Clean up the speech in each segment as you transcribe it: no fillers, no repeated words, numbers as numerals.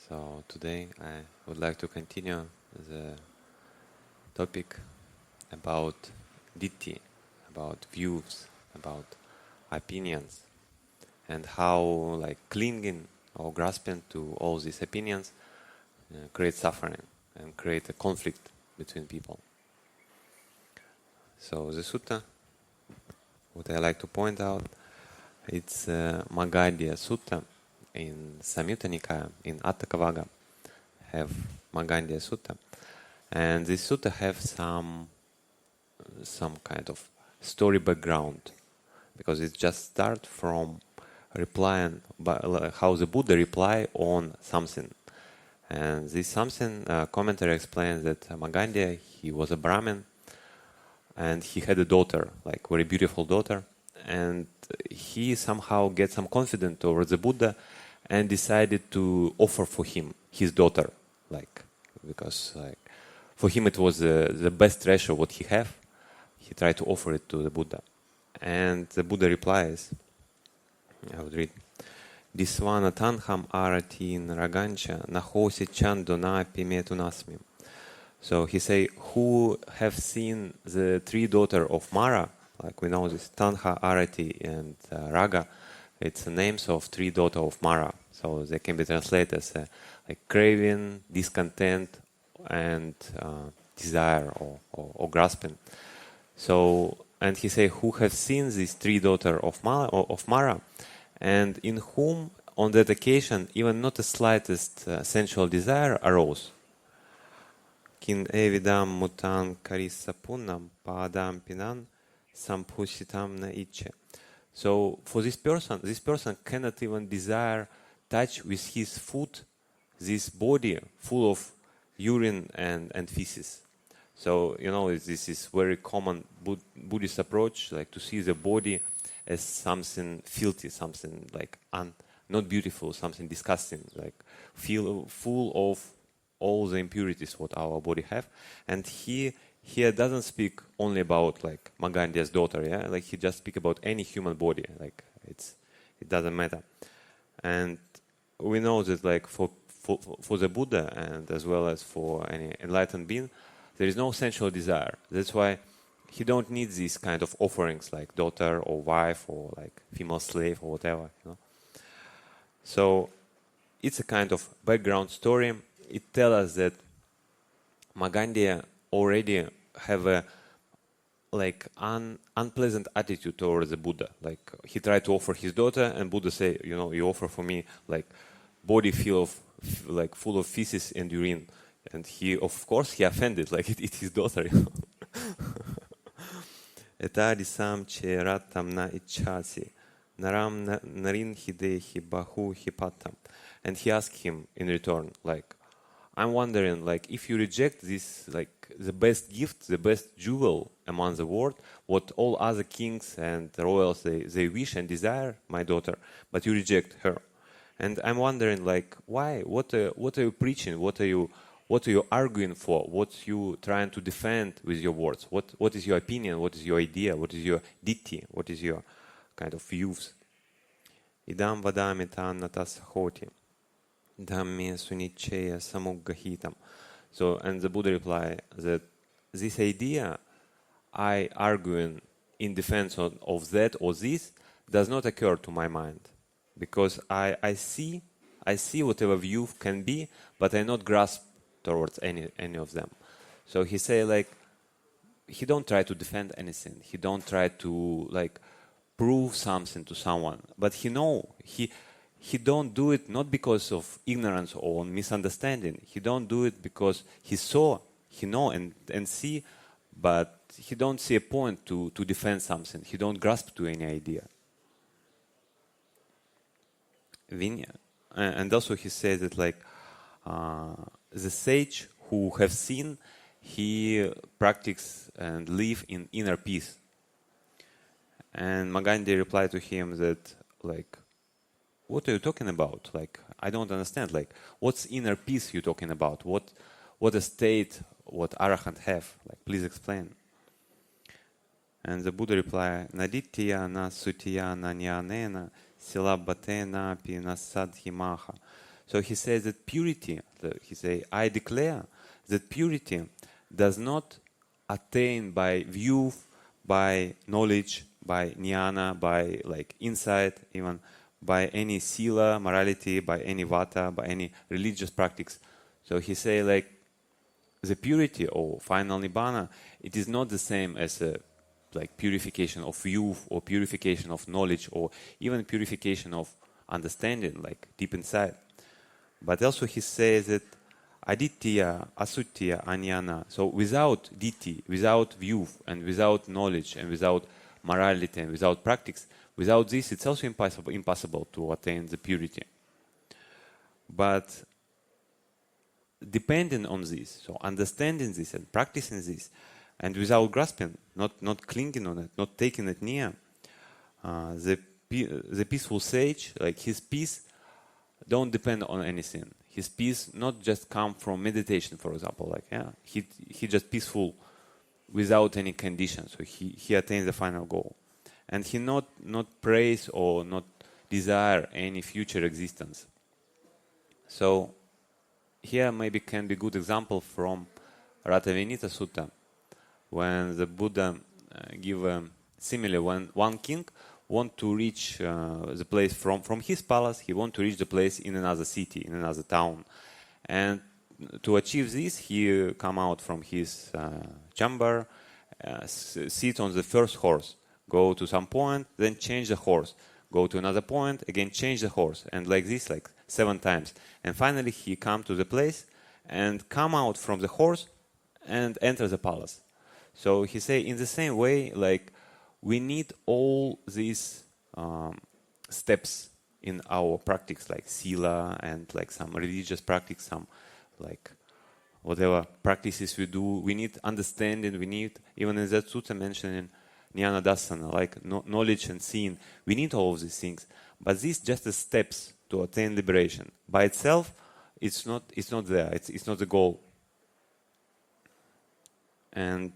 So today I would like to continue the topic about ditthi, about views, about opinions, and how clinging or grasping to all these opinions creates suffering and create a conflict between people. So the sutta, what I like to point out, it's Māgandiya Sutta in Samyutta Nikaya, in Atthakavagga, have Māgandiya Sutta, and this sutta have some kind of story background, because it just start from replying how the Buddha reply on something, and this something commentary explains that Māgandiya, he was a Brahmin, and he had a daughter, like very beautiful daughter, and he somehow get some confidence towards the Buddha and decided to offer for him his daughter, because for him it was the best treasure what he have. He tried to offer it to the Buddha, and the Buddha replies, I would read, Disvana tanham aratin ragancha nahosi chandona pimetunasmi. So he say, who have seen the three daughters of Mara, like we know this, Tanha, Arati, and Raga, it's the names of three daughters of Mara. So they can be translated as craving, discontent, and desire or grasping. So, and he say, who have seen these three daughters of Mara, and in whom on that occasion even not the slightest sensual desire arose. Kin evidam mutan karisapunam padam pinan samphusitam na iche. So for this person cannot even desire touch with his foot this body full of urine and feces. So this is very common Buddhist approach, like to see the body as something filthy, something not beautiful, something disgusting, full of all the impurities what our body have. And he here doesn't speak only about Māgandiya's daughter, yeah, he just speak about any human body, it doesn't matter. And we know that for the Buddha and as well as for any enlightened being, there is no sensual desire. That's why he don't need these kind of offerings like daughter or wife or female slave or whatever. So it's a kind of background story. It tells us that Māgandiya already have a unpleasant attitude towards the Buddha. He tried to offer his daughter, and Buddha say, you offer for me body full of feces and urine, and he offended, it's his daughter. Etadisam che ratam na ichasi naram narin hidehi bahu hipatam. And he asked him in return, I'm wondering, if you reject this, the best gift, the best jewel among the world, what all other kings and royals, they wish and desire, my daughter, but you reject her. And I'm wondering, why? What are you preaching? What are you arguing for? What you trying to defend with your words? What is your opinion? What is your idea? What is your ditthi? What is your kind of views? Idam vadami tan natas hoti. Dhamme sunicheya samuggahitam. So, and the Buddha replied that this idea, I arguing in defense of that or this, does not occur to my mind, because I see whatever view can be, but I not grasp towards any of them. So he say he don't try to defend anything. He don't try to prove something to someone, but he don't do it not because of ignorance or misunderstanding. He don't do it because he know and see, but he don't see a point to defend something. He don't grasp to any idea. And also he says that the sage who have seen, he practice and live in inner peace. And Māgandiya replied to him that what are you talking about? I don't understand. What's inner peace you talking about? What a state, what arahant have? Please explain. And the Buddha replied, Na dittiya, na sutiya, na jnanena, silabhate na pi na sadhimaha. So he says that purity, I declare that purity does not attain by view, by knowledge, by jnana, by like insight, even by any sila, morality, by any vata, by any religious practice. So he say like the purity or final nibbana, it is not the same as a like purification of view or purification of knowledge or even purification of understanding, like deep inside. But also he says that aditya, asutya, anyana. So without ditthi, without view and without knowledge and without morality and without practice, without this it's also impossible to attain the purity. But depending on this, so understanding this and practicing this, and without grasping, not clinging on it, not taking it near, the peaceful sage, like his peace, don't depend on anything. His peace not just come from meditation, for example. Like he just peaceful without any condition. So he attains the final goal, and he not praise or not desire any future existence. So here maybe can be good example from Devamitta Sutta, when the Buddha give a simile when one king want to reach the place from his palace, he want to reach the place in another city, in another town. And to achieve this, he come out from his chamber, sit on the first horse, go to some point, then change the horse, go to another point, again change the horse, and like this, like 7 times. And finally he come to the place and come out from the horse and enter the palace. So he say in the same way, like we need all these steps in our practice, like sila and like some religious practice, some like whatever practices we do. We need understanding. We need, even in that sutta mentioning jnana dasana, like knowledge and seeing. We need all of these things. But these just the steps to attain liberation. By itself, it's not there. It's not the goal. And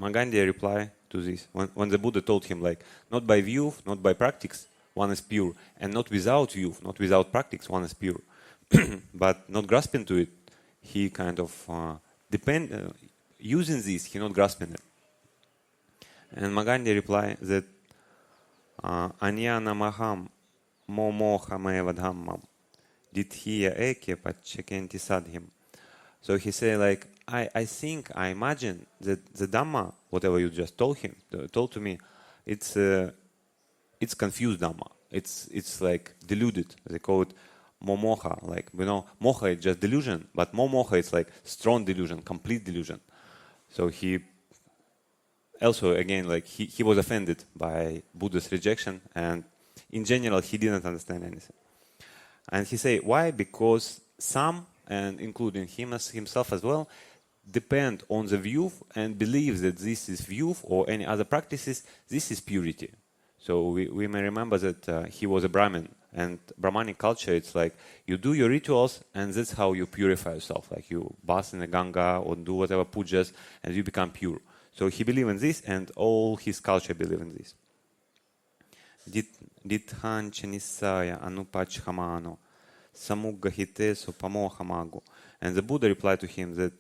Māgandiya reply to this, when the Buddha told him, like, not by view, not by practice, one is pure, and not without view, not without practice, one is pure. But not grasping to it, he kind of using this, he not grasping it. And Māgandiya reply that anyana maham momoha meva dhammam dithiya eke pachakenti sadhim. So he say like, I think, I imagine that the Dhamma, whatever you just told to me, it's confused Dhamma. It's like deluded. They call it momoha. Like, moha is just delusion, but momoha is like strong delusion, complete delusion. So he also, again, like he was offended by Buddha's rejection, and in general, he didn't understand anything. And he say, why? Because some, and including himself as well, depend on the view and believe that this is view or any other practices, this is purity. So we may remember that he was a Brahmin, and Brahmanic culture, it's like you do your rituals and that's how you purify yourself. Like you bath in the Ganga or do whatever pujas and you become pure. So he believed in this, and all his culture believe in this. Dithan chanisaya anupachhamano samugahite supamohamago. And the Buddha replied to him that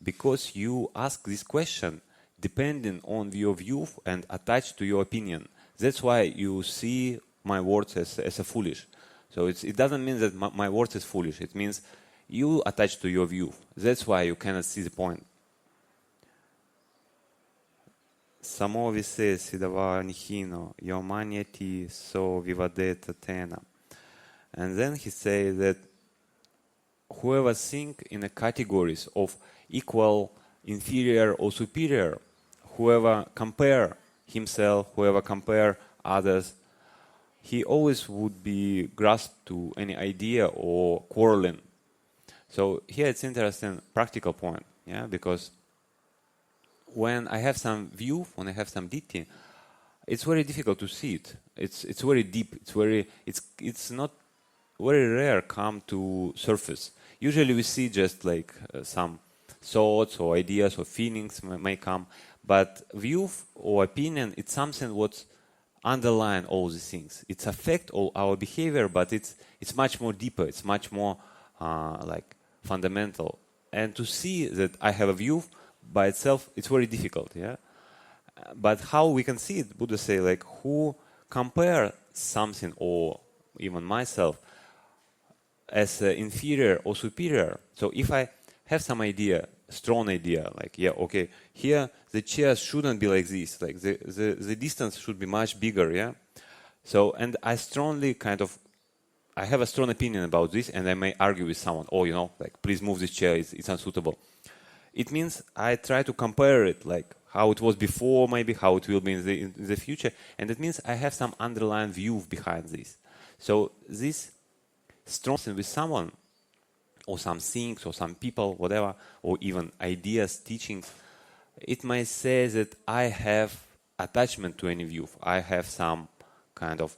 because you ask this question depending on your view and attached to your opinion, that's why you see my words as a foolish. So it doesn't mean that my words is foolish. It means you attach to your view. That's why you cannot see the point. Samo vise sidava nihino yomanyati so vivadeta tena. And then he says that whoever think in the categories of equal, inferior or superior, whoever compare himself, whoever compare others, he always would be grasped to any idea or quarreling. So here it's interesting practical point, because when I have some view, when I have some ditthi, it's very difficult to see it. It's very deep. It's not very rare come to surface. Usually we see just like some thoughts or ideas or feelings may come, but view or opinion, it's something what's underline all these things. It's affect all our behavior, but it's much more deeper. It's much more like fundamental. And to see that I have a view by itself, it's very difficult. Yeah. But how we can see it? Buddha say like who compare something or even myself as inferior or superior. So if I have some idea, strong idea, like, yeah, okay, here the chairs shouldn't be like this, like the distance should be much bigger, yeah? So, and I strongly I have a strong opinion about this, and I may argue with someone, oh, like, please move this chair, it's unsuitable. It means I try to compare it, like, how it was before, maybe, how it will be in the future, and it means I have some underlying view behind this. So this strong with someone, or some things, or some people, whatever, or even ideas, teachings, it might say that I have attachment to any view. I have some kind of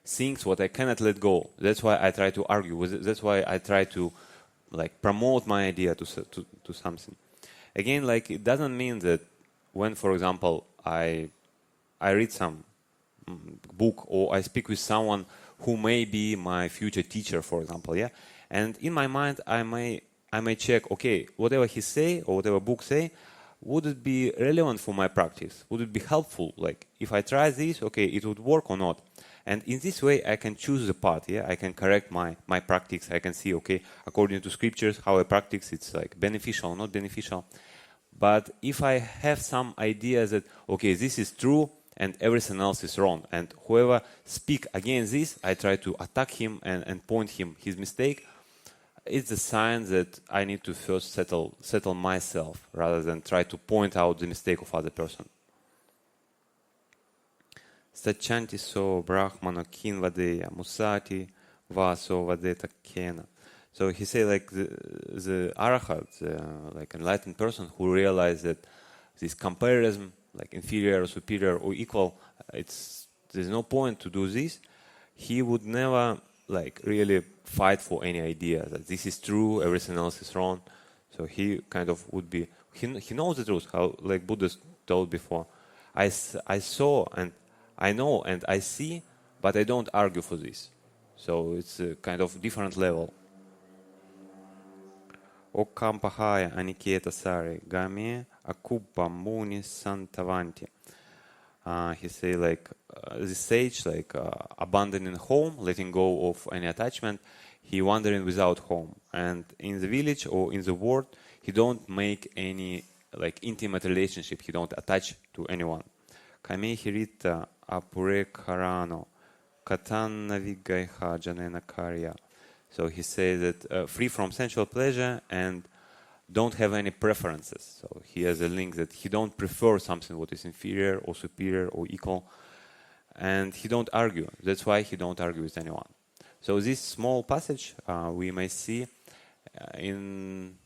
things what I cannot let go. That's why I try to argue with it. That's why I try to like promote my idea to something. Again, like it doesn't mean that when, for example, I read some book or I speak with someone who may be my future teacher, for example, yeah. And in my mind, I may check, okay, whatever he say or whatever book say, would it be relevant for my practice? Would it be helpful? Like, if I try this, okay, it would work or not? And in this way, I can choose the path, yeah? I can correct my practice. I can see, okay, according to scriptures, how I practice, it's like beneficial or not beneficial. But if I have some idea that, okay, this is true and everything else is wrong, and whoever speak against this, I try to attack him and point him his mistake, it's a sign that I need to first settle myself rather than try to point out the mistake of other person. Sachanti so brahmano kin vadeya musati vaso vadeta kena. So he say like the arahat, like enlightened person who realized that this comparison, like inferior or superior or equal, there's no point to do this. He would never like really fight for any idea that this is true, everything else is wrong. So he kind of would be, he knows the truth, how like Buddha told before. I saw and I know and I see, but I don't argue for this. So it's a kind of different level. O kampahaya aniketa sare game akubba muni santavanti. He say like this sage, like abandoning home, letting go of any attachment, he wandering without home. And in the village or in the world, he don't make any like intimate relationship. He don't attach to anyone. Kame hirita apure karano katan navigaiha janena karya. So he says that free from sensual pleasure and don't have any preferences. So he has a link that he don't prefer something what is inferior or superior or equal, and he don't argue. That's why he don't argue with anyone. So this small passage we may see in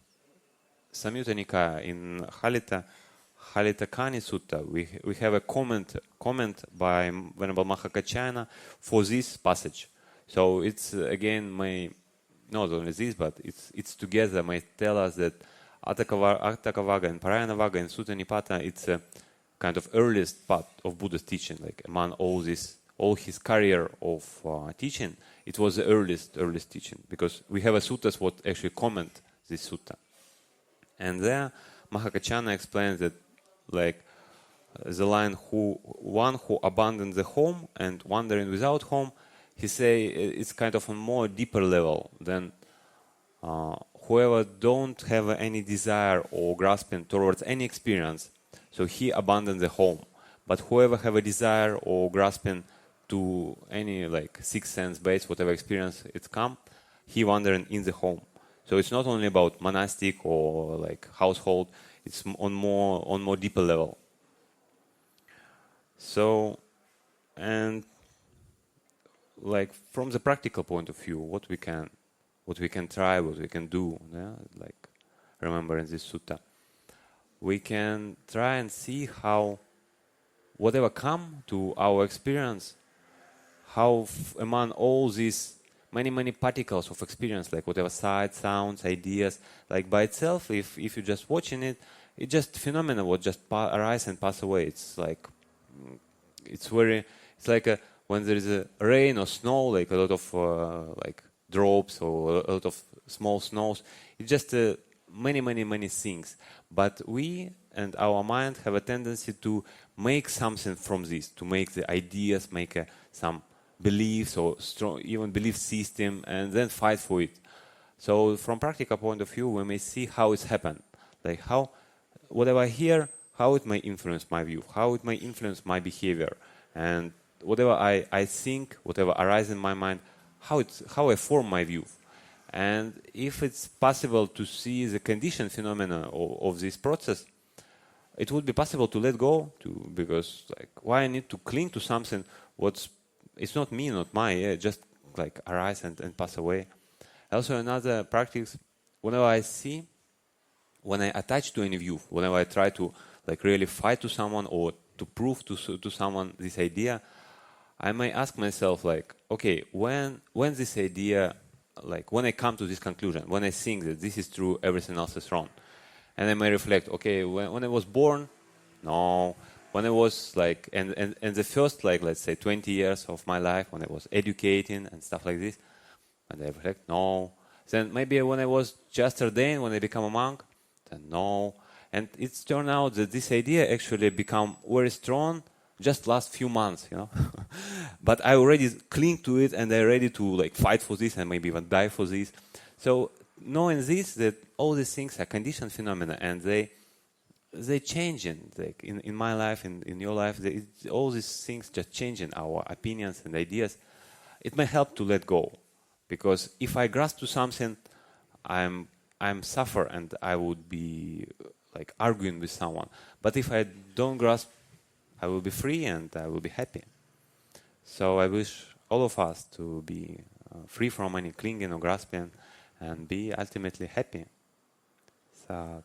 Samyutta Nikaya, in Palicanon Sutta. We have a comment by Venerable Mahakachana for this passage. So it's again not only this, but it's together may tell us that Atthakavagga and Parayanavagga and Sutta Nipata, it's a kind of earliest part of Buddha's teaching. Like among all his career of teaching, it was the earliest teaching, because we have a suttas what actually comment this sutta. And there Mahakachana explains that like the line one who abandoned the home and wandering without home, he say it's kind of a more deeper level than whoever don't have any desire or grasping towards any experience, so he abandoned the home. But whoever have a desire or grasping to any like sixth sense based whatever experience it's come, he wandering in the home. So it's not only about monastic or like household, it's on more deeper level. So, and like from the practical point of view, what we can try, what we can do, yeah? Like remember in this sutta, we can try and see how whatever come to our experience, how among all these many particles of experience, like whatever sights, sounds, ideas, like by itself, if you're just watching it, it's just phenomena what just arise and pass away. It's like it's very It's like when there is a rain or snow, like a lot of like drops or a lot of small snows. It's just many things. But we and our mind have a tendency to make something from this, to make the ideas, make some beliefs or strong, even belief system, and then fight for it. So from practical point of view, we may see how it's happened, like how whatever I hear, how it may influence my view, how it may influence my behavior, and whatever I think, whatever arises in my mind, how I form my view. And if it's possible to see the conditioned phenomena of this process, it would be possible to let go, because like why I need to cling to something it's not me, not mine, just like arise and pass away. Also another practice, whenever I attach to any view, whenever I try to like really fight to someone or to prove to someone this idea, I may ask myself like, okay, when this idea, like when I come to this conclusion, when I think that this is true, everything else is wrong, and I may reflect, okay, when I was born, no. When I was like, and the first like, let's say 20 years of my life, when I was educating and stuff like this, and I reflect, no. Then maybe when I was just ordained, when I become a monk, then no. And it's turned out that this idea actually become very strong just last few months, But I already cling to it and I'm ready to like fight for this and maybe even die for this. So knowing this, that all these things are conditioned phenomena and they changing, like in my life, in your life, all these things just changing our opinions and ideas. It may help to let go, because if I grasp to something, I'm suffer and I would be like arguing with someone. But if I don't grasp, I will be free and I will be happy. So I wish all of us to be free from any clinging or grasping and be ultimately happy. Sad.